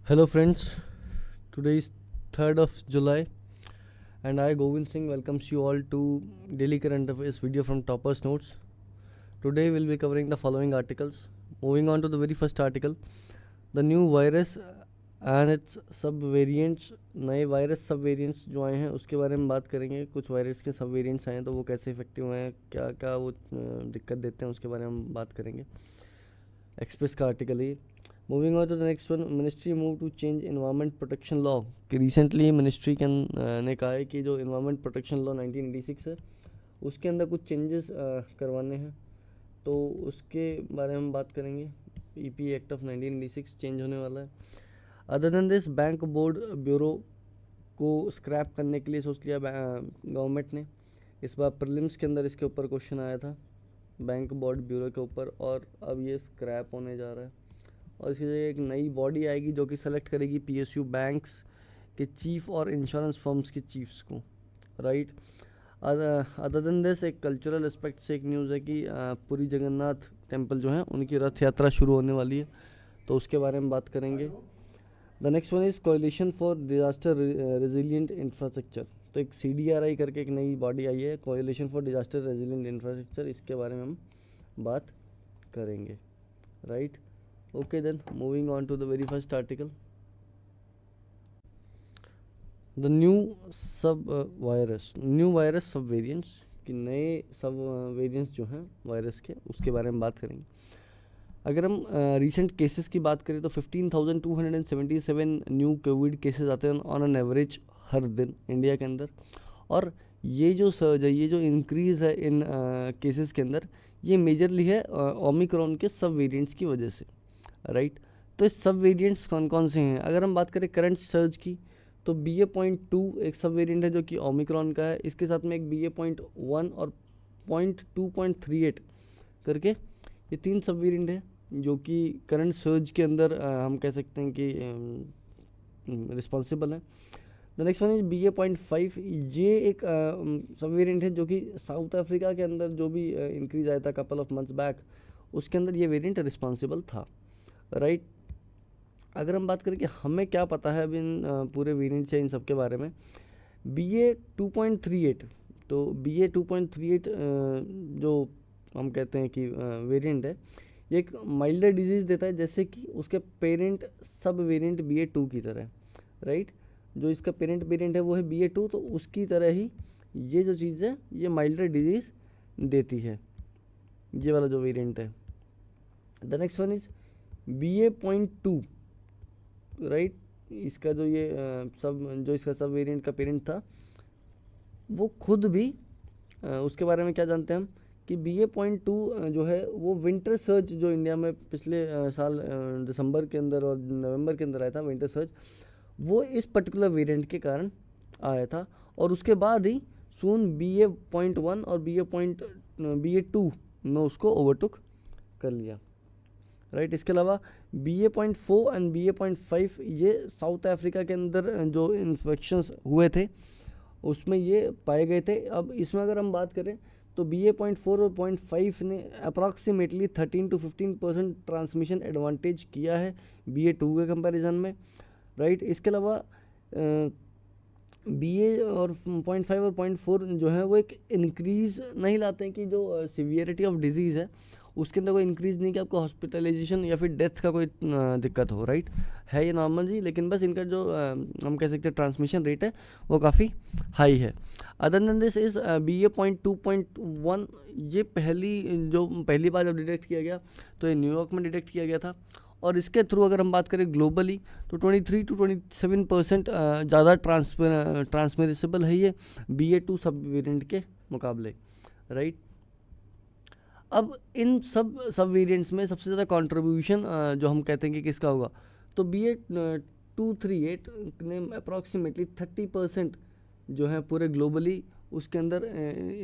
Hello friends, today is 3rd of July and I Govind Singh welcomes you all to Daily Current Affairs video from Toppers Notes. Today we'll be covering the following articles. Moving on to the very first article, the new virus and its subvariants, नए virus सब variants जो आए हैं उसके बारे में बात करेंगे. कुछ वायरस के सब वेरिएंट्स आए हैं तो वो कैसे इफेक्टिव हुए हैं, क्या क्या वो दिक्कत देते हैं उसके बारे में हम बात करेंगे. एक्सप्रेस का आर्टिकल है. Moving on to the next one, ministry move to change environment protection law. कि रिसेंटली मिनिस्ट्री ने कहा है कि जो इन्वायरमेंट प्रोटेक्शन लॉ 1986 है उसके अंदर कुछ चेंजेस करवाने हैं, तो उसके बारे में बात करेंगे. ईपी एक्ट ऑफ 1986 चेंज होने वाला है. Other then this, bank board bureau को स्क्रैप करने के लिए सोच लिया गवर्नमेंट ने. इस बार प्रीलिम्स के अंदर इसके ऊपर क्वेश्चन आया था बैंक बोर्ड ब्यूरो के ऊपर, और अब ये स्क्रैप होने जा रहा है और इसकी जगह एक नई बॉडी आएगी जो कि सेलेक्ट करेगी पीएसयू बैंक्स के चीफ और इंश्योरेंस फर्म्स के चीफ्स को, राइट. अदर देन दिस, एक कल्चरल एस्पेक्ट से एक न्यूज़ है कि पुरी जगन्नाथ टेम्पल जो है उनकी रथ यात्रा शुरू होने वाली है, तो उसके बारे में बात करेंगे. The next one is coalition for disaster resilient infrastructure. तो एक CDRI करके एक नई बॉडी आई है, coalition for disaster resilient infrastructure. इसके बारे में हम बात करेंगे, right. Okay, then moving on to the very first article, the new virus subvariants. कि नए सब वेरिएंट्स जो हैं वायरस के उसके बारे में बात करेंगे. अगर हम रीसेंट केसेस की बात करें तो 15,277 न्यू कोविड केसेस आते हैं ऑन एन एवरेज हर दिन इंडिया के अंदर. और ये जो सर्ज है, ये जो इंक्रीज़ है इन केसेस के अंदर, ये मेजरली है ओमिक्रॉन के सब वेरिएंट्स की वजह से, राइट. तो इस सब वेरिएंट्स कौन कौन से हैं? अगर हम बात करें करंट सर्ज की तो BA.2 एक सब वेरिएंट है जो कि ओमिक्रॉन का है. इसके साथ में एक BA.1 और 0.2.38 करके ये 3 सब वेरिएंट है जो कि करंट सर्ज के अंदर हम कह सकते हैं कि रिस्पॉन्सिबल है. The next one is BA.5. ये एक सब वेरिएंट है जो कि साउथ अफ्रीका के अंदर जो भी इंक्रीज आया था कपल ऑफ मंथ्स बैक, उसके अंदर ये वेरिएंट रिस्पॉन्सिबल था, राइट. अगर हम बात करें कि हमें क्या पता है अब इन पूरे वेरिएंट से इन सब के बारे में, BA.2.38. तो BA.2.38 जो हम कहते हैं कि वेरिएंट है, ये एक माइल्डर डिजीज़ देता है जैसे कि उसके पेरेंट सब वेरिएंट BA.2 की तरह, राइट. जो इसका पेरेंट वेरिएंट है वो है BA.2, तो उसकी तरह ही ये जो चीज़ है ये माइल्डर डिजीज़ देती है, ये वाला जो वेरिएंट है. The next one is BA.2, right. इसका जो ये जो इसका सब वेरिएंट का पेरेंट था वो खुद भी उसके बारे में क्या जानते हैं हम कि BA.2 जो है वो विंटर सर्ज जो इंडिया में पिछले साल दिसंबर के अंदर और नवंबर के अंदर आया था, विंटर सर्ज, वो इस पर्टिकुलर वेरिएंट के कारण आया था. और उसके बाद ही सून BA.1 और BA.2 ने उसको ओवरटुक कर लिया, राइट. इसके अलावा BA.4 एंड BA.5 ये साउथ अफ्रीका के अंदर जो इन्फेक्शंस हुए थे उसमें ये पाए गए थे. अब इसमें अगर हम बात करें तो BA.4 और 0.5 ने अप्रॉक्सीमेटली 13 to 15% ट्रांसमिशन एडवांटेज किया है BA.2 के कंपैरिजन में, राइट. इसके अलावा BA और 0.5 और 0.4 जो है वो एक इंक्रीज़ नहीं लाते हैं कि जो सीवियरिटी ऑफ डिजीज़ है उसके अंदर कोई इंक्रीज़ नहीं कि आपको हॉस्पिटलाइजेशन या फिर डेथ का कोई दिक्कत हो, राइट. है ये नॉर्मल जी, लेकिन बस इनका जो हम कह सकते हैं ट्रांसमिशन रेट है वो काफ़ी हाई है. Other then this is BA.2.1. ये पहली बार जब डिटेक्ट किया गया तो ये न्यूयॉर्क में डिटेक्ट किया गया था, और इसके थ्रू अगर हम बात करें ग्लोबली तो 23 to 27% ज़्यादा ट्रांसमिसिबल है ये BA.2 सब वेरिएंट के मुकाबले, राइट. अब इन सब वेरिएंट्स में सबसे ज़्यादा कंट्रीब्यूशन जो हम कहते हैं कि किसका होगा, तो BA.238 ने अप्रॉक्सीमेटली 30% जो है पूरे ग्लोबली उसके अंदर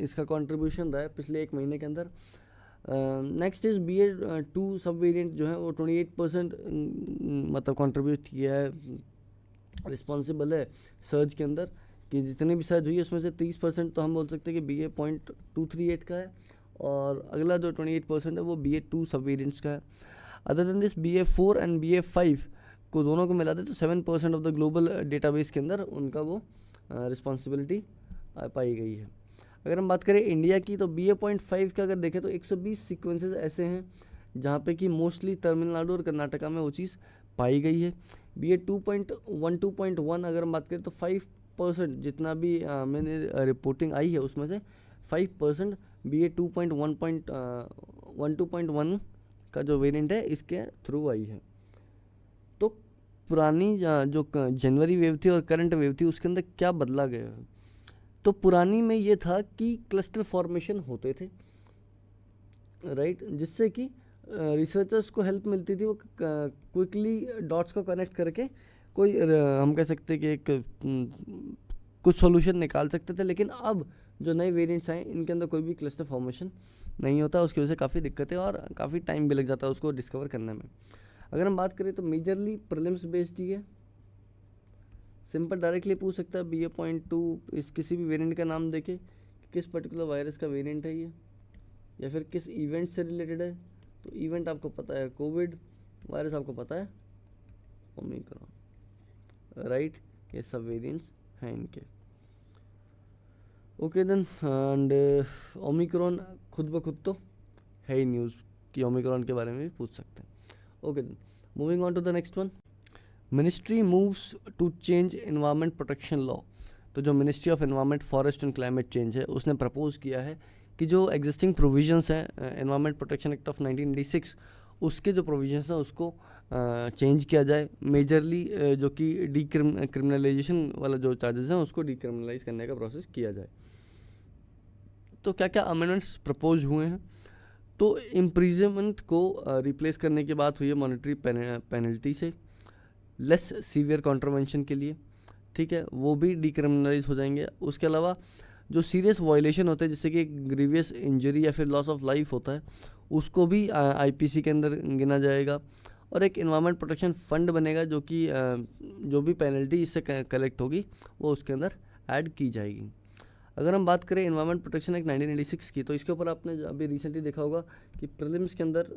इसका कंट्रीब्यूशन रहा है पिछले एक महीने के अंदर. नेक्स्ट इज़ BA.2 सब वेरिएंट जो है वो 28% मतलब कंट्रीब्यूट किया है, रिस्पॉन्सिबल है सर्ज के अंदर. कि जितनी भी सर्ज हुई है उसमें से 30% तो हम बोल सकते हैं कि BA.238 का है, और अगला जो 28% है वो BA.2 सब वेरिएंट्स का है. Other then this BA.4 and BA.5 को दोनों को मिला दे तो 7% ऑफ द ग्लोबल डेटाबेस के अंदर उनका वो रिस्पॉन्सिबिलिटी पाई गई है। अगर हम बात करें इंडिया की तो BA.5 का अगर देखें तो 120 सीक्वेंसेस ऐसे हैं जहाँ पे कि मोस्टली तमिलनाडु और कर्नाटका में वो चीज़ पाई गई है। BA.2.1 अगर हम बात करें तो 5% जितना भी मैंने रिपोर्टिंग आई है उसमें से 5% BA.2.1 का जो वेरिएंट है इसके थ्रू आई है। तो पुरानी जो जनवरी वेव थी और करंट वेव थी उसके अंदर क्या बदला गया है? तो पुरानी में ये था कि क्लस्टर फॉर्मेशन होते थे, राइट, जिससे कि रिसर्चर्स को हेल्प मिलती थी, वो क्विकली डॉट्स को कनेक्ट करके कोई हम कह सकते हैं कि एक कुछ सॉल्यूशन निकाल सकते थे। लेकिन अब जो नए वेरिएंट्स आए इनके अंदर कोई भी क्लस्टर फॉर्मेशन नहीं होता, उसकी वजह से काफ़ी दिक्कतें और काफ़ी टाइम भी लग जाता है उसको डिस्कवर करने में। अगर हम बात करें तो मेजरली प्रीलिम्स बेस्ड ही है, सिंपल डायरेक्टली पूछ सकता है BA.2 इस किसी भी वेरिएंट का नाम देके किस पर्टिकुलर वायरस का वेरिएंट है ये, या फिर किस इवेंट से रिलेटेड है। तो इवेंट आपको पता है कोविड, वायरस आपको पता है ओमिक्रॉन, राइट, ये सब वेरिएंट्स हैं इनके। ओके देन, एंड ओमिक्रॉन खुद ब खुद तो है ही न्यूज़ कि ओमिक्रॉन के बारे में भी पूछ सकते हैं। Okay then, moving on to the next one, ministry moves to change environment protection law. तो जो ministry of environment forest and climate change है उसने प्रपोज किया है कि जो एग्जिस्टिंग प्रोविजंस हैं एनवायरनमेंट प्रोटेक्शन एक्ट ऑफ 1986 उसके जो प्रोविजंस हैं उसको चेंज किया जाए। मेजरली जो कि क्रिमिनलाइजेशन वाला जो चार्जेस हैं उसको डीक्रिमिनलाइज करने का प्रोसेस किया जाए। तो क्या क्या अमेंडमेंट्स प्रपोज हुए हैं? तो इम्प्रिजनमेंट को रिप्लेस करने की बात हुई है मॉनेटरी पेनल्टी से, लेस सीवियर कॉन्ट्रवेंशन के लिए, ठीक है, वो भी डीक्रिमिनलाइज हो जाएंगे। उसके अलावा जो सीरियस वायलेशन होते हैं जैसे कि ग्रीवियस इंजरी या फिर लॉस ऑफ लाइफ होता है उसको भी IPC के अंदर गिना जाएगा। और एक एनवायरनमेंट प्रोटेक्शन फंड बनेगा जो कि जो भी पेनल्टी इससे कलेक्ट होगी वो उसके अंदर ऐड की जाएगी। अगर हम बात करें एनवायरनमेंट प्रोटेक्शन एक्ट 1986 की तो इसके ऊपर आपने अभी रिसेंटली देखा होगा कि प्रीलिम्स के अंदर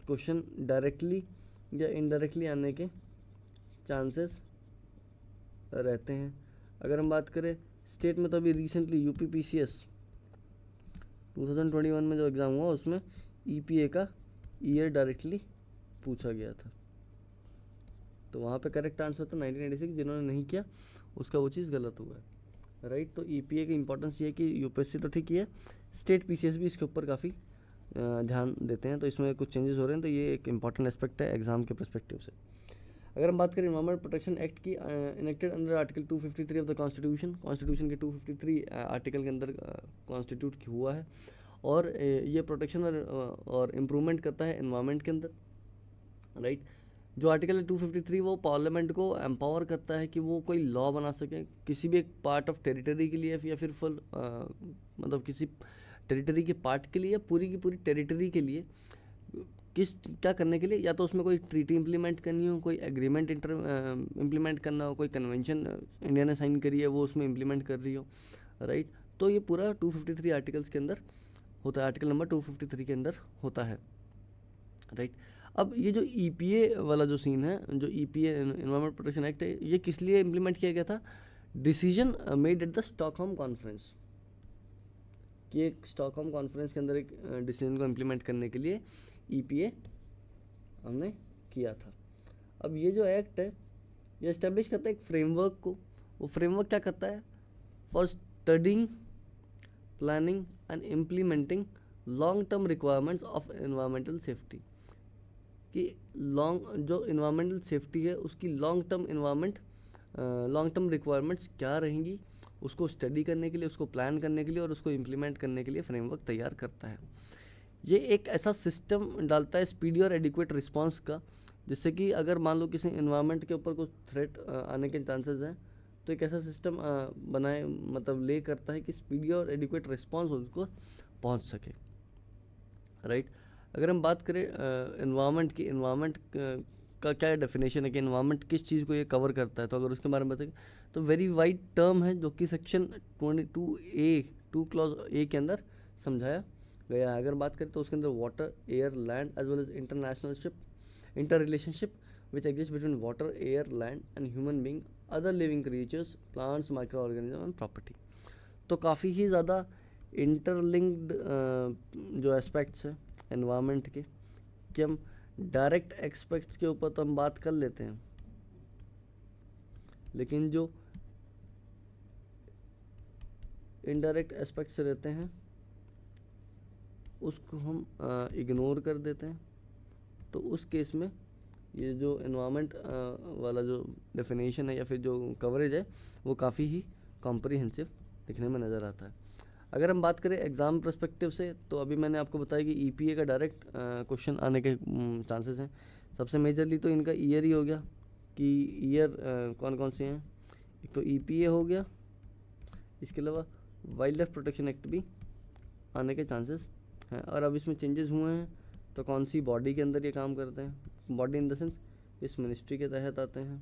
क्वेश्चन डायरेक्टली या इनडायरेक्टली आने के चांसेस रहते हैं। अगर हम बात करें स्टेट में तो अभी रिसेंटली UPPCS 2021 में जो एग्ज़ाम हुआ उसमें EPA का ईयर डायरेक्टली पूछा गया था, तो वहाँ पे करेक्ट आंसर था 1986। जिन्होंने नहीं किया उसका वो चीज़ गलत हुआ है, राइट। तो EPA की इंपॉर्टेंस ये है कि UPSC तो ठीक ही है, स्टेट PCS भी इसके ऊपर काफ़ी ध्यान देते हैं, तो इसमें कुछ चेंजेस हो रहे हैं, तो ये एक इंपॉर्टेंट एस्पेक्ट है एग्जाम के परस्पेक्टिव से। अगर हम बात करें एनवायरनमेंट प्रोटेक्शन एक्ट की, enacted under article 253 of the constitution के 253 आर्टिकल के अंदर कॉन्स्टिट्यूट हुआ है, और ये प्रोटेक्शन और इम्प्रूवमेंट करता है एनवायरनमेंट के अंदर, राइट। जो आर्टिकल है 253 वो पार्लियामेंट को एम्पावर करता है कि वो कोई लॉ बना सके किसी भी एक पार्ट ऑफ टेरिटरी के लिए, या फिर फुल मतलब किसी टेरिटरी के पार्ट के लिए या पूरी की पूरी टेरिटरी के लिए क्या करने के लिए, या तो उसमें कोई ट्रीटी इंप्लीमेंट करनी हो, कोई एग्रीमेंट इंप्लीमेंट करना हो, कोई कन्वेंशन इंडिया ने साइन करी है वो उसमें इंप्लीमेंट कर रही हो, राइट। तो ये पूरा 253 आर्टिकल्स के अंदर होता है, आर्टिकल नंबर 253 के अंदर होता है, राइट। अब ये जो EPA वाला जो सीन है, जो EPA एनवायरनमेंट प्रोटेक्शन एक्ट है, ये किस लिए इम्प्लीमेंट किया गया था? Decision made at the Stockholm conference, कि एक स्टॉकहोम कॉन्फ्रेंस के अंदर एक डिसीजन को इम्प्लीमेंट करने के लिए EPA हमने किया था। अब ये जो एक्ट है ये इस्टेब्लिश करता है एक फ्रेमवर्क को। वो फ्रेमवर्क क्या करता है? For studying, planning and implementing long term requirements of environmental safety, कि जो इन्वायरमेंटल सेफ्टी है उसकी लॉन्ग टर्म रिक्वायरमेंट्स क्या रहेंगी, उसको स्टडी करने के लिए, उसको प्लान करने के लिए और उसको इम्प्लीमेंट करने के लिए फ्रेमवर्क तैयार करता है। ये एक ऐसा सिस्टम डालता है स्पीडी और एडिक्वेट रिस्पांस का, जिससे कि अगर मान लो किसी इन्वायरमेंट के ऊपर कुछ थ्रेट आने के चांसेस हैं तो एक ऐसा सिस्टम बनाए, मतलब ले करता है कि स्पीडी और एडिक्वेट रिस्पांस उसको पहुंच सके, राइट। अगर हम बात करें एनवायरनमेंट की, एनवायरनमेंट का क्या डेफिनेशन है कि एनवायरनमेंट किस चीज़ को ये कवर करता है, तो अगर उसके बारे में बताएं तो वेरी वाइड टर्म है जो कि सेक्शन 2 क्लॉज A के अंदर समझाया गया है। अगर बात करें तो उसके अंदर water, air, land as well as inter relationship which exist between water, air, land and human being, other living creatures, plants, micro organism and property. तो काफ़ी ही ज़्यादा इंटरलिंक्ड जो एस्पेक्ट्स हैं एनवायरनमेंट के, कि हम डायरेक्ट एस्पेक्ट्स के ऊपर तो हम बात कर लेते हैं, लेकिन जो इनडायरेक्ट एस्पेक्ट्स रहते हैं उसको हम इग्नोर कर देते हैं। तो उस केस में ये जो एनवायरनमेंट वाला जो डेफिनेशन है या फिर जो कवरेज है वो काफ़ी ही कॉम्प्रिहेंसिव दिखने में नज़र आता है। अगर हम बात करें एग्ज़ाम पर्सपेक्टिव से, तो अभी मैंने आपको बताया कि ईपीए का डायरेक्ट क्वेश्चन आने के चांसेस हैं। सबसे मेजरली तो इनका ईयर ही हो गया कि ईयर कौन कौन से हैं। एक तो ईपीए हो गया, इसके अलावा वाइल्ड लाइफ प्रोटेक्शन एक्ट भी आने के चांसेस हैं। और अब इसमें चेंजेस हुए हैं तो कौन सी बॉडी के अंदर ये काम करते हैं, बॉडी इन द सेंस इस मिनिस्ट्री के तहत आते हैं,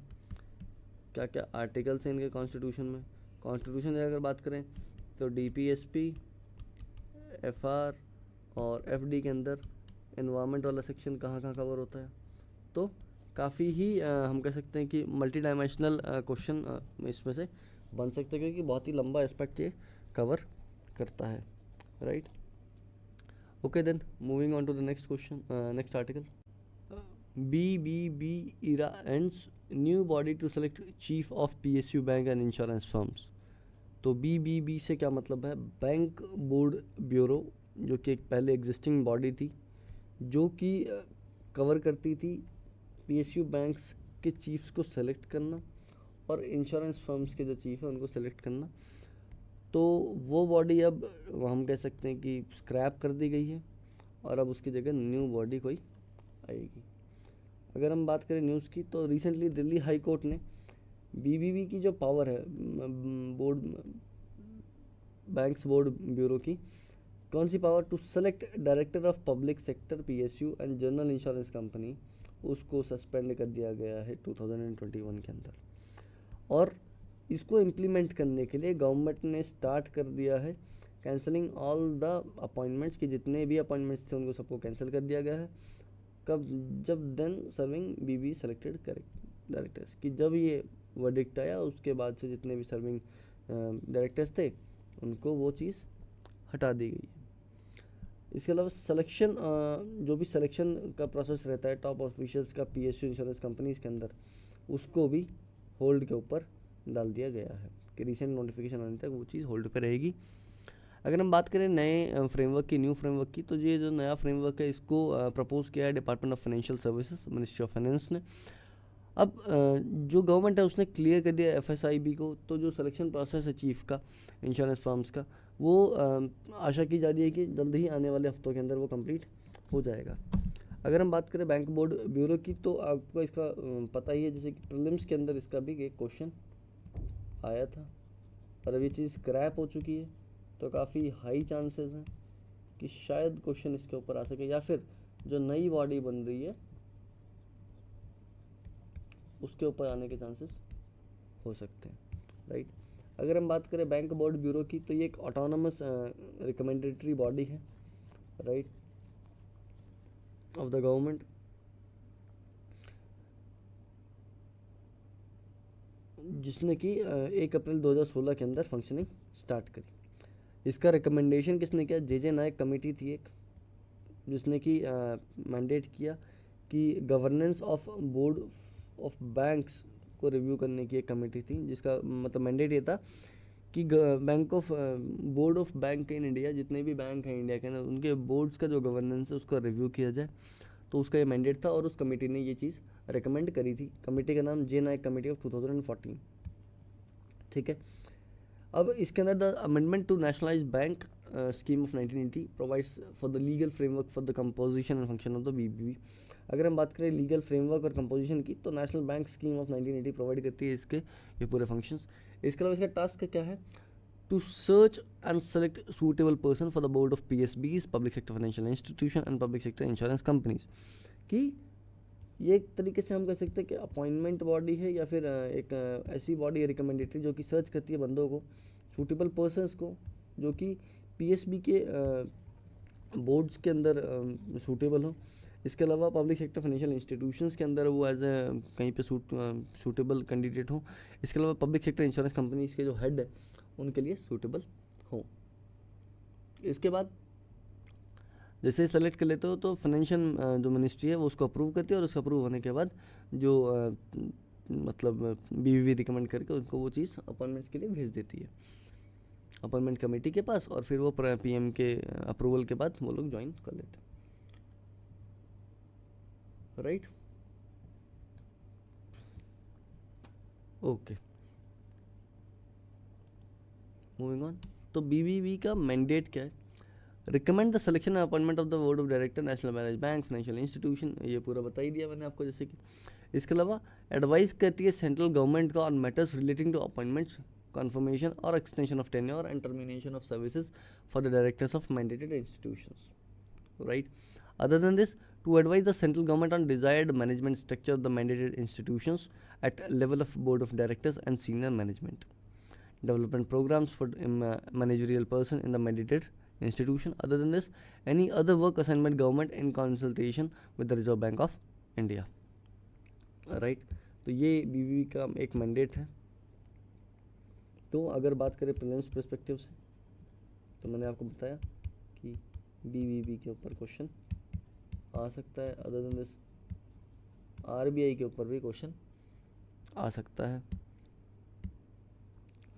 क्या क्या आर्टिकल्स हैं इनके कॉन्स्टिट्यूशन में। कॉन्स्टिट्यूशन की अगर बात करें तो डीपीएसपी, एफआर और एफडी के अंदर एनवायरनमेंट वाला सेक्शन कहाँ कहाँ कवर होता है। तो काफ़ी ही हम कह सकते हैं कि मल्टी डायमेंशनल क्वेश्चन इसमें से बन सकते हैं, क्योंकि बहुत ही लंबा एस्पेक्ट ये कवर करता है, right. Okay then moving on to the next question, next article. BBB era ends, new body to select chief of PSU bank and insurance firms. तो BBB से क्या मतलब है, बैंक बोर्ड ब्यूरो, जो कि एक पहले एग्जिस्टिंग बॉडी थी जो कि कवर करती थी PSU बैंक्स के चीफ्स को सेलेक्ट करना और इंश्योरेंस फर्म्स के जो चीफ है उनको सेलेक्ट करना। तो वो बॉडी अब हम कह सकते हैं कि स्क्रैप कर दी गई है और अब उसकी जगह न्यू बॉडी कोई आएगी। अगर हम बात करें न्यूज़ की, तो रिसेंटली दिल्ली हाई कोर्ट ने BBB की जो पावर है बोर्ड, बैंक्स बोर्ड ब्यूरो की, कौन सी power, to select director of public sector PSU and general insurance company, उसको सस्पेंड कर दिया गया है 2021 के अंदर। और इसको इम्प्लीमेंट करने के लिए गवर्नमेंट ने स्टार्ट कर दिया है कैंसलिंग ऑल द अपॉइंटमेंट्स, की जितने भी अपॉइंटमेंट्स थे उनको सबको कैंसिल कर दिया गया है। कब, जब then serving BB selected correct directors, कि जब ये वर्डिक्ट आया उसके बाद से जितने भी सर्विंग डायरेक्टर्स थे उनको वो चीज़ हटा दी गई है। इसके अलावा सिलेक्शन, जो भी सिलेक्शन का प्रोसेस रहता है टॉप ऑफिशियल्स का PSU इंश्योरेंस कंपनीज के अंदर, उसको भी होल्ड के ऊपर डाल दिया गया है कि रिसेंट नोटिफिकेशन आने तक वो चीज़ होल्ड पे रहेगी। अगर हम बात करें नए फ्रेमवर्क की, न्यू फ्रेमवर्क की, तो ये जो नया फ्रेमवर्क है इसको प्रपोज किया है department of financial services, ministry of finance ने। अब जो गवर्नमेंट है उसने क्लियर कर दिया FSIB को, तो जो सिलेक्शन प्रोसेस है चीफ का इंश्योरेंस फर्म्स का, वो आशा की जा रही है कि जल्द ही आने वाले हफ्तों के अंदर वो कंप्लीट हो जाएगा। अगर हम बात करें बैंक बोर्ड ब्यूरो की, तो आपको इसका पता ही है, जैसे कि प्रीलिम्स के अंदर इसका भी एक क्वेश्चन आया था और अब ये चीज़ क्रैप हो चुकी है, तो काफ़ी हाई चांसेस हैं कि शायद क्वेश्चन इसके ऊपर आ सके, या फिर जो नई बॉडी बन रही है उसके ऊपर आने के चांसेस हो सकते हैं, राइट। अगर हम बात करें बैंक बोर्ड ब्यूरो की, तो ये एक ऑटोनमस रिकमेंडेटरी बॉडी है, राइट, ऑफ द गवर्नमेंट, जिसने कि 1 अप्रैल 2016 के अंदर फंक्शनिंग स्टार्ट करी। इसका रिकमेंडेशन किसने किया, जे नायक कमेटी थी एक, जिसने कि मैंडेट किया कि governance of board of banks को रिव्यू करने की एक कमेटी थी, जिसका मतलब मैंडेट ये था कि bank of board of bank in India, जितने भी बैंक हैं इंडिया के अंदर, उनके बोर्ड्स का जो गवर्नेंस है उसका रिव्यू किया जाए। तो उसका ये मैंडेट था और उस कमेटी ने ये चीज़ रिकमेंड करी थी। कमेटी का नाम जे नायक कमेटी ऑफ 2014, ठीक है। अब इसके अंदर the amendment to nationalize bank scheme of 1980 provides for the legal framework for the composition and function of the BBB। अगर हम बात करें लीगल फ्रेमवर्क और कंपोजिशन की, तो national bank scheme of 1980 provide करती है इसके ये पूरे फंक्शंस। इसके अलावा इसका टास्क क्या है, to search and select suitable person for the board of PSBs, public sector financial institution and public sector insurance companies. कि ये एक तरीके से हम कह सकते हैं कि अपॉइंटमेंट बॉडी है, या फिर एक ऐसी बॉडी है रिकमेंडेटरी जो कि सर्च करती है बंदों को, सूटेबल पर्सनस को, जो कि PSB के बोर्ड्स के अंदर सूटेबल हो इसके अलावा पब्लिक सेक्टर फाइनेंशियल इंस्टीट्यूशंस के अंदर वो एज ए कहीं पे सूटेबल कैंडिडेट हो। इसके अलावा पब्लिक सेक्टर इंश्योरेंस कंपनीज के जो हेड है उनके लिए सूटेबल हो। इसके बाद जैसे सेलेक्ट कर लेते हो तो फाइनेंशियल जो मिनिस्ट्री है वो उसको अप्रूव करती है, और उसका अप्रूव होने के बाद जो मतलब बीबीबी रिकमेंड करके उनको वो चीज़ अपॉइंटमेंट्स के लिए भेज देती है अपॉइंटमेंट कमेटी के पास, और फिर वो पीएम के अप्रूवल के बाद वो लोग ज्वाइन कर लेते हैं, राइट। Okay, moving on. तो बीबीबी का मैंडेट क्या है? Recommend the selection and appointment of the board of director national manage bank financial institution, ये पूरा बता ही दिया मैंने आपको जैसे कि। इसके अलावा एडवाइस करती है सेंट्रल गवर्नमेंट का on matters relating to appointments, confirmation or extension of tenure and termination of services for the directors of mandated institutions, right? Other than this, to advise the central government on desired management structure of the mandated institutions at level of board of directors and senior management, development programs for managerial person in the mandated institution. Other than this, any other work assignment government in consultation with the Reserve Bank of India, right? तो ये BBB का एक mandate है। तो अगर बात करें prelims perspective से, तो मैंने आपको बताया कि बीबीबी के ऊपर क्वेश्चन आ सकता है। अदर देन दिस आरबीआई के ऊपर भी क्वेश्चन आ सकता है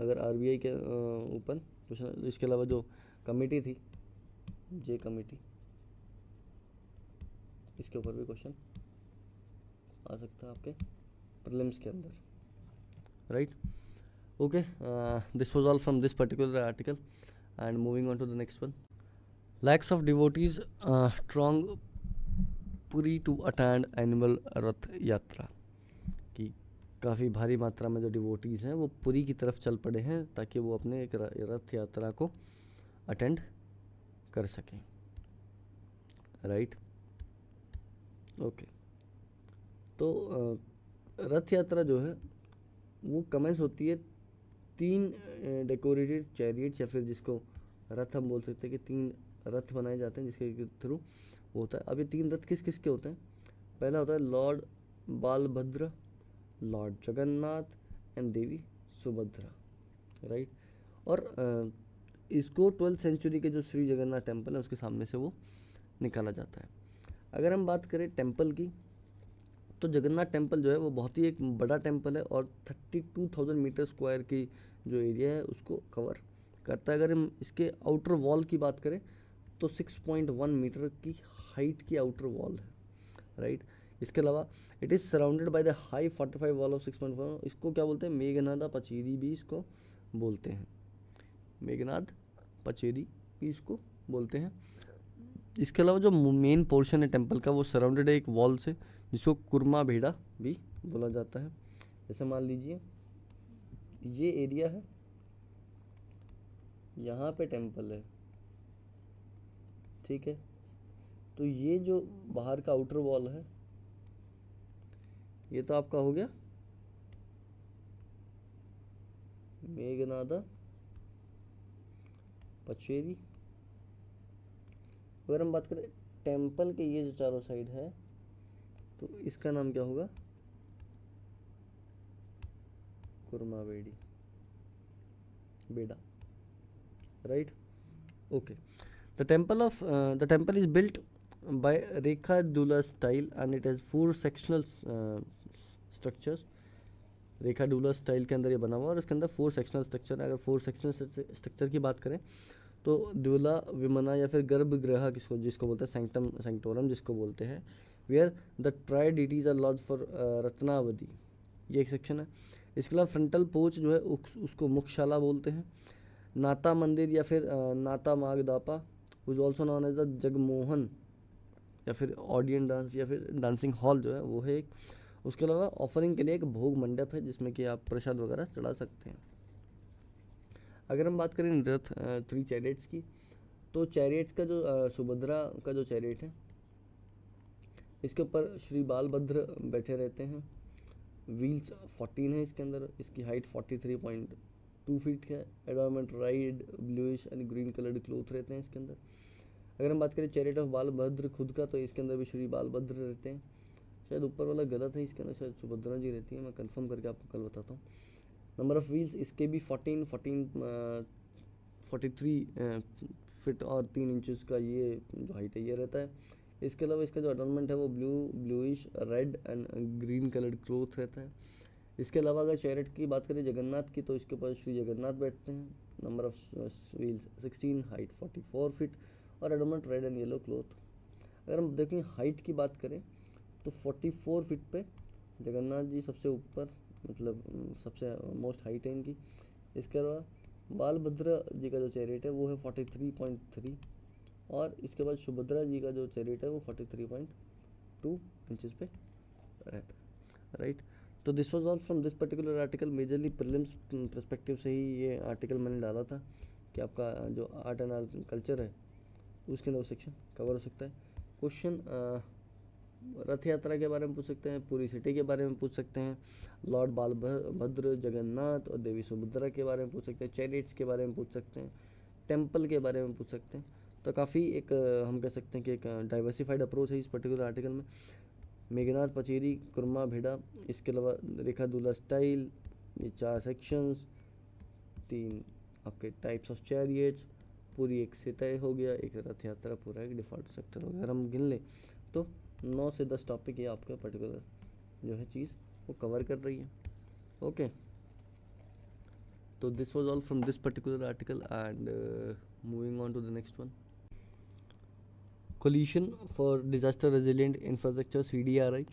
अगर आरबीआई के ऊपर क्वेश्चन। इसके अलावा जो कमेटी थी जे कमेटी, इसके ऊपर भी क्वेश्चन आ सकता है आपके प्रीलिम्स के अंदर, right. Okay, this was all from this particular article, and moving on to the next one. Lakhs of devotees throng Puri to attend annual रथ यात्रा, कि काफ़ी भारी मात्रा में जो डिवोटीज़ हैं वो पुरी की तरफ चल पड़े हैं ताकि वो अपने एक रथ यात्रा को अटेंड कर सकें, राइट। ओके, तो रथ यात्रा जो है वो कमेंस होती है 3 डेकोरेटेड चैरियट्स, या फिर जिसको रथ हम बोल सकते हैं कि 3 रथ बनाए जाते हैं जिसके थ्रू होता है। अब ये 3 रथ किस किस के होते हैं? पहला होता है lord Balabhadra, lord Jagannath and Devi Subhadra, right. और इसको 12th सेंचुरी के जो श्री जगन्नाथ टेम्पल है उसके सामने से वो निकाला जाता है। अगर हम बात करें टेम्पल की, तो जगन्नाथ टेम्पल जो है वो बहुत ही एक बड़ा टेम्पल है और 32,000 मीटर स्क्वायर की जो एरिया है उसको कवर करता है। अगर हम इसके आउटर वॉल की बात करें तो 6.1 मीटर की हाइट की आउटर वॉल है, राइट। इसके अलावा it is surrounded by the high 45 wall of 6.1, इसको क्या बोलते हैं? मेघनाद पचेरी भी इसको बोलते हैं, मेघनाद पचेरी भी इसको बोलते हैं। इसके अलावा जो मेन पोर्शन है टेम्पल का वो सराउंडेड है एक वॉल से जिसको कुरमा भेड़ा भी बोला जाता है। जैसे मान लीजिए ये एरिया है, यहाँ पे टेम्पल है, ठीक है। तो ये जो बाहर का आउटर वॉल है ये तो आपका हो गया मेघनादा पचेरी। अगर हम बात करें टेम्पल के ये जो चारों साइड है तो इसका नाम क्या होगा? कुरमा बेड़ी बेड़ा, right. Okay, the temple is built by Rekha Dula style and it has 4 sectional structures। Rekha Deula style के अंदर ये बना हुआ और इसके अंदर 4 सेक्शनल स्ट्रक्चर है। अगर 4 सेक्शनल स्ट्रक्चर की बात करें तो द्विला विमना या फिर गर्भगृह जिसको बोलते हैं सैंक्टम सैंक्टोरम जिसको बोलते हैं, where the tri deities are lodge for Ratnavedi, ये एक सेक्शन है। इसके अलावा फ्रंटल पोच जो है उसको मुख्यशाला बोलते हैं। नाता मंदिर या फिर Nata Mandapa is also known as the Jagamohan या फिर ऑडियन डांस या फिर डांसिंग हॉल जो है वो है एक। उसके अलावा ऑफरिंग के लिए एक भोग मंडप है जिसमें कि आप प्रसाद वगैरह चढ़ा सकते हैं। अगर हम बात करें रथ 3 चैरियट्स की, तो चैरियट्स का जो सुभद्रा का जो चैरियट है इसके ऊपर श्री बालभद्र बैठे रहते हैं। व्हील्स 14 है इसके अंदर, इसकी हाइट 43.2 फीट है। एडवायरमेंट राइड bluish and green coloured cloth रहते हैं इसके अंदर। अगर हम बात करें चैरिट ऑफ बालभद्र खुद का, तो इसके अंदर भी श्री बालभद्र रहते हैं। शायद ऊपर वाला गलत है, इसके अंदर शायद सुभद्रा जी रहती है, मैं कंफर्म करके आपको कल बताता हूँ। नंबर ऑफ़ व्हील्स इसके भी 43 फिट और 3 इंचज़ का ये जो हाइट है ये रहता है। इसके अलावा इसका जो अडॉर्नमेंट है वो bluish red and green coloured cloth रहता है। इसके अलावा अगर चैरिट की बात करें जगन्नाथ की, तो इसके ऊपर श्री जगन्नाथ बैठते हैं। Number of wheels 16, height 44 feet और एडॉर्नमेंट रेड एंड येलो क्लॉथ। अगर हम देखें हाइट की बात करें तो 44 फीट पे जगन्नाथ जी सबसे ऊपर, मतलब सबसे मोस्ट हाइट है इनकी। इसके अलावा बालभद्र जी का जो चैरिट है वो है 43.3 और इसके बाद सुभद्रा जी का जो चैरिट है वो 43.2 इंचज़ पे रहता है, राइट। तो this was all from this particular article. Majorly prelims perspective से ही ये आर्टिकल मैंने डाला था कि आपका जो आर्ट एंड कल्चर है उसके अंदर वो सेक्शन कवर हो सकता है। क्वेश्चन रथ यात्रा के बारे में पूछ सकते हैं, पूरी सिटी के बारे में पूछ सकते हैं, लॉर्ड बालभद्र, जगन्नाथ और देवी सुभद्रा के बारे में पूछ सकते हैं, चैरिट्स के बारे में पूछ सकते हैं, टेम्पल के बारे में पूछ सकते हैं। तो काफ़ी एक हम कह सकते हैं कि एक डाइवर्सिफाइड अप्रोच है इस पर्टिकुलर आर्टिकल में। मेघनाथ पचेरी, कुर्मा भेड़ा, इसके अलावा रेखा दुल्ला स्टाइल, ये 4 सेक्शंस, 3 आपके टाइप्स ऑफ चैरियट्स, पूरी एक से तय हो गया, एक रथ यात्रा पूरा एक डिफ़ॉल्ट सेक्टर हो गया। अगर हम गिन लें तो 9 से 10 टॉपिक ये आपका पर्टिकुलर जो है चीज़ वो कवर कर रही है। ओके, तो this was all from this particular article and moving on to the next one. Coalition for disaster resilient infrastructure CDRI।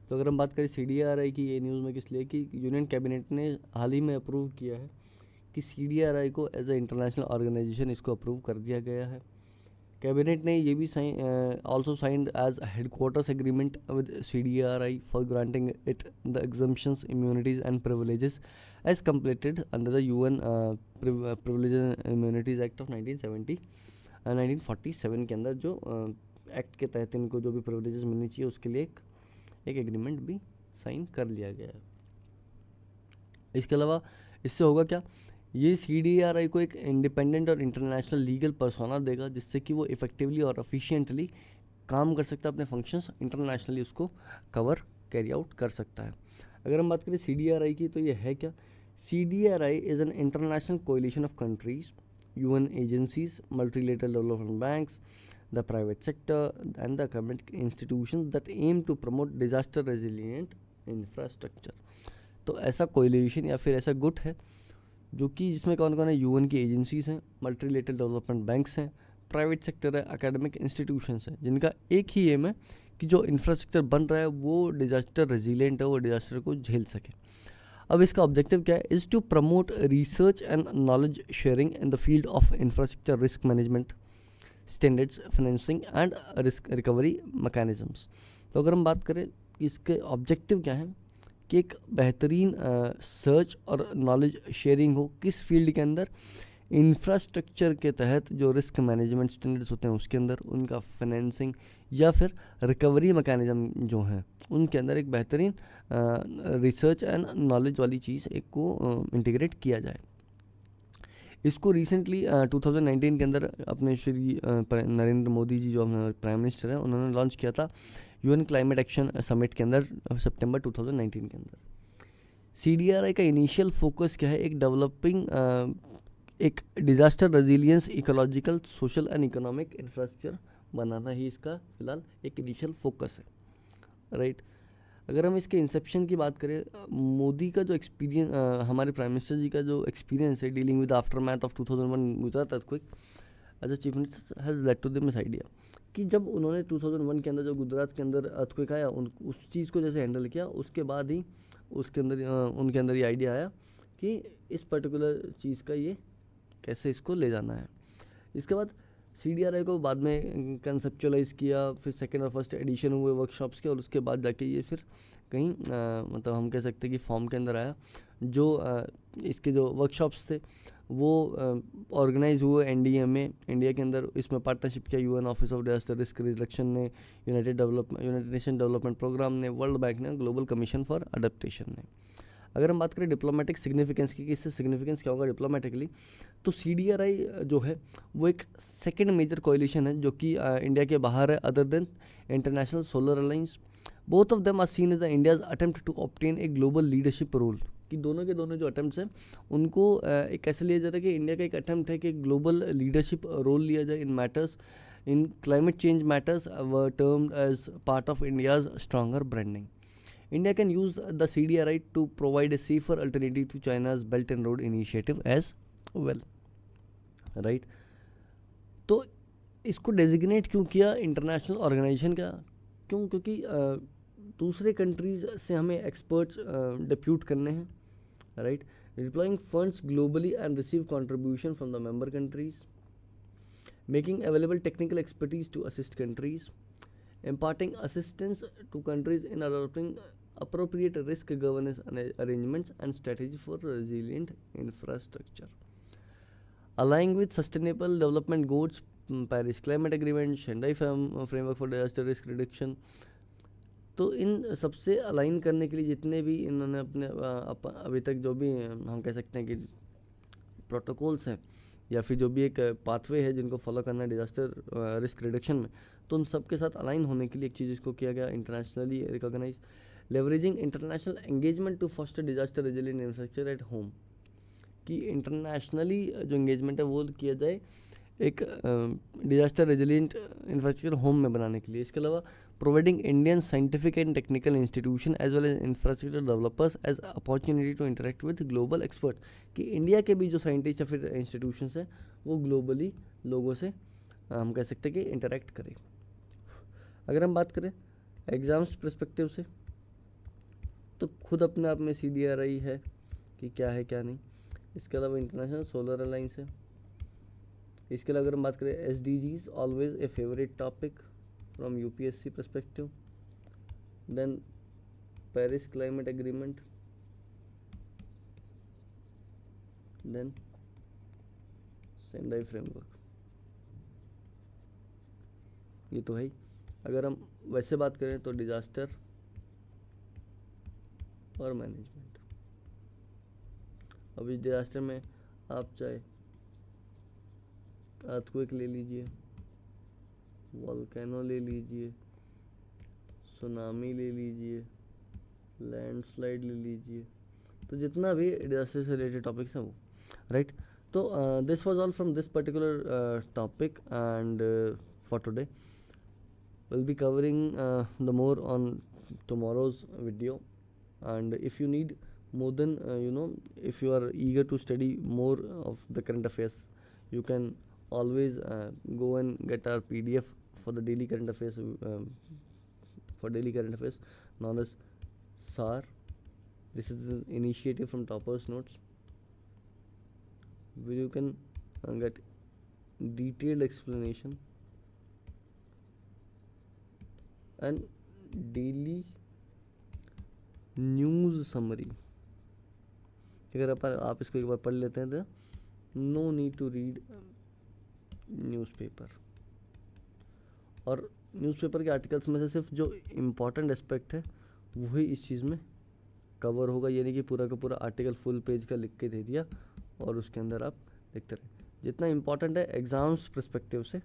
तो अगर हम बात करें CDRI की, ये न्यूज़ में किस लिए कि यूनियन कैबिनेट ने हाल ही में अप्रूव किया है कि CDRI को एज ए इंटरनेशनल ऑर्गेनाइजेशन इसको अप्रूव कर दिया गया है। कैबिनेट ने ये भी also signed as headquarters agreement with CDRI for granting it the exemptions, immunities and privileges as completed under the UN privileges and immunities act of 1947 के अंदर, जो एक्ट के तहत इनको जो भी प्रिविलेजेस मिलनी चाहिए उसके लिए एक एग्रीमेंट भी साइन कर लिया गया है। इसके अलावा इससे होगा क्या, ये CDRI को एक इंडिपेंडेंट और इंटरनेशनल लीगल पर्सोना देगा, जिससे कि वो इफ़ेक्टिवली और एफिशिएंटली काम कर सकता है, अपने फंक्शंस इंटरनेशनली उसको कवर कैरी आउट कर सकता है। अगर हम बात करें CDRI की, तो ये है क्या, CDRI is an international collision of countries, UN agencies, multilateral development banks, the private sector and the government institutions that aim to promote disaster resilient infrastructure। तो ऐसा कोलिशन या फिर ऐसा गुट है जो कि जिसमें कौन कौन है, UN की एजेंसीज़ हैं, मल्टीलेटरल डेवलपमेंट बैंक्स हैं, प्राइवेट सेक्टर है, एकेडमिक इंस्टीट्यूशंस हैं, जिनका एक ही एम है कि जो इंफ्रास्ट्रक्चर बन रहा है वो डिजास्टर रेजिलिएंट है, वो डिजास्टर को झेल सके। अब इसका ऑब्जेक्टिव क्या है, is to promote research and knowledge sharing in the field of infrastructure risk management, standards, financing and risk recovery mechanisms. तो अगर हम बात करें कि इसके ऑब्जेक्टिव क्या है, कि एक बेहतरीन सर्च और नॉलेज शेयरिंग हो, किस फील्ड के अंदर, इंफ्रास्ट्रक्चर के तहत जो रिस्क मैनेजमेंट स्टैंडर्ड्स होते हैं उसके अंदर, उनका फाइनेंसिंग या फिर रिकवरी मैकेनिज्म जो हैं उनके अंदर एक बेहतरीन रिसर्च एंड नॉलेज वाली चीज़ एक को इंटीग्रेट किया जाए। इसको रिसेंटली 2019 के अंदर अपने श्री नरेंद्र मोदी जी जो हमारे प्राइम मिनिस्टर हैं उन्होंने लॉन्च किया था UN क्लाइमेट एक्शन समिट के अंदर सितंबर 2019 के अंदर। CDRI का इनिशियल फोकस क्या है, एक डेवलपिंग एक disaster resilience, ecological, social and economic infrastructure बनाना ही इसका फिलहाल एक इनिशियल फोकस है, राइट। अगर हम इसके इंसेप्शन की बात करें, मोदी का जो एक्सपीरियंस, हमारे प्राइम मिनिस्टर जी का जो एक्सपीरियंस है dealing with aftermath of 2001 Gujarat earthquake as a chief minister has led to this idea कि जब उन्होंने 2001 के अंदर जो गुजरात के अंदर अर्थक्वेक आया उस चीज़ को जैसे हैंडल किया, उसके बाद ही उसके अंदर उनके अंदर ये आइडिया आया कि इस पर्टिकुलर चीज़ का ये कैसे इसको ले जाना है। इसके बाद CDRI को बाद में कंसेप्चुअलाइज़ किया, फिर सेकेंड और फर्स्ट एडिशन हुए वर्कशॉप्स के, और उसके बाद जाके ये फिर कहीं मतलब हम कह सकते हैं कि फॉर्म के अंदर आया। जो इसके जो वर्कशॉप्स थे वो ऑर्गेनाइज हुए NDA में, इंडिया के अंदर। इसमें पार्टनरशिप किया UN office of disaster risk reduction ने, यूनाइटेड नेशन डेवलपमेंट प्रोग्राम ने, वर्ल्ड बैंक ने, ग्लोबल कमीशन फॉर अडेप्टेशन ने। अगर हम बात करें डिप्लोमेटिक सिग्निफिकेंस की कि इससे सिग्निफिकेंस क्या होगा डिप्लोमेटिकली, तो CDRI जो है वो एक सेकेंड मेजर कोलिशन है जो कि इंडिया के बाहर है other than international solar alliance. Both of them are seen as India's attempt to obtain a global leadership role, कि दोनों के दोनों जो अटेम्प्ट्स हैं उनको एक ऐसे लिया जाता है कि इंडिया का एक अटेम्प्ट है कि ग्लोबल लीडरशिप रोल लिया जाए in matters, in climate change matters were termed as part of India's stronger branding. India can use the CDRI to provide a safer alternative to China's Belt and Road Initiative as well, right? तो इसको designate क्यों किया international organisation का? क्यों? क्योंकि दूसरे countries से हमें एक्सपर्ट्स डिप्यूट करने हैं, right? Deploying funds globally and receive contribution from the member countries, making available technical expertise to assist countries, imparting assistance to countries in adopting appropriate risk governance arrangements and strategy for resilient infrastructure, aligning with sustainable development goals, Paris Climate Agreement, Shanghai Framework for Disaster Risk Reduction। तो इन सबसे align करने के लिए जितने भी इन्होंने अपने अभी तक जो भी हम कह सकते हैं कि प्रोटोकॉल्स हैं या फिर जो भी एक पाथवे है जिनको फॉलो करना है डिजास्टर रिस्क रिडक्शन में, तो उन सब के साथ अलाइन होने के लिए एक चीज़ इसको किया गया internationally recognize, leveraging international engagement to foster disaster resilient infrastructure at home, कि इंटरनेशनली जो एंगेजमेंट है वो किया जाए एक डिजास्टर रेजिलिएंट इंफ्रास्ट्रक्चर होम में बनाने के लिए। इसके अलावा providing Indian scientific and technical institution as well as infrastructure developers as opportunity to interact with global experts, कि इंडिया के भी जो साइंटिस्ट या फिर इंस्टीट्यूशंस हैं वो ग्लोबली लोगों से हम कह सकते हैं कि इंटरेक्ट करें। अगर हम बात करें एग्ज़ाम्स पर्सपेक्टिव से, तो खुद अपने आप में CDRI है कि क्या है क्या नहीं। इसके अलावा इंटरनेशनल सोलर अलायंस है। इसके अलावा अगर हम बात करें SDGs, always a favourite topic from UPSC perspective. Then Paris climate agreement, then Sendai framework, ये तो है ही। अगर हम वैसे बात करें तो डिजास्टर और मैनेजमेंट। अभी डिजास्टर में आप चाहे अर्थक्वेक ले लीजिए, वॉल्केनो ले लीजिए, सुनामी ले लीजिए, लैंडस्लाइड ले लीजिए, तो जितना भी डिजास्टर से रिलेटेड टॉपिक्स हैं वो, राइट? तो this was all from this particular topic and for today we'll be covering the more on tomorrow's video, and if you need more than if you are eager to study more of the current affairs, you can always go and get our PDF for the daily current affairs, known as SAR. This is an initiative from Toppers Notes where you can get detailed explanation and daily news summary. अगर आप इसको एक बार पढ़ लेते हैं तो no need to read newspaper, और न्यूज़पेपर के आर्टिकल्स में से सिर्फ जो इम्पॉर्टेंट एस्पेक्ट है वही इस चीज़ में कवर होगा, यानी कि पूरा का पूरा आर्टिकल फुल पेज का लिख के दे दिया और उसके अंदर आप लिखते रहे। जितना इम्पॉर्टेंट है एग्ज़ाम्स पर्सपेक्टिव से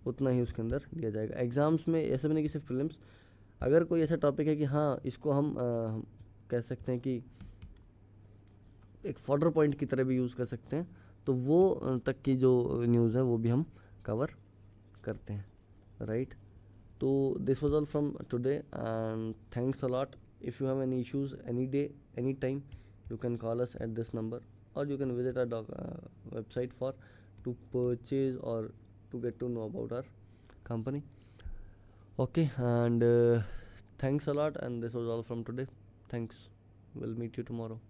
उतना ही उसके अंदर दिया जाएगा। एग्ज़ाम्स में ऐसा भी नहीं कि सिर्फ प्रीलिम्स, अगर कोई ऐसा टॉपिक है कि हाँ इसको हम कह सकते हैं कि एक फॉर्डर पॉइंट की तरह भी यूज़ कर सकते हैं, तो वो तक की जो न्यूज़ है वो भी हम कवर करते हैं, राइट? तो this was all from today and thanks a lot. If you have any issues any day any time, you can call us at this number or you can visit our website for to purchase or to get to know about our company. Okay, and thanks a lot, and this was all from today. Thanks, we'll meet you tomorrow.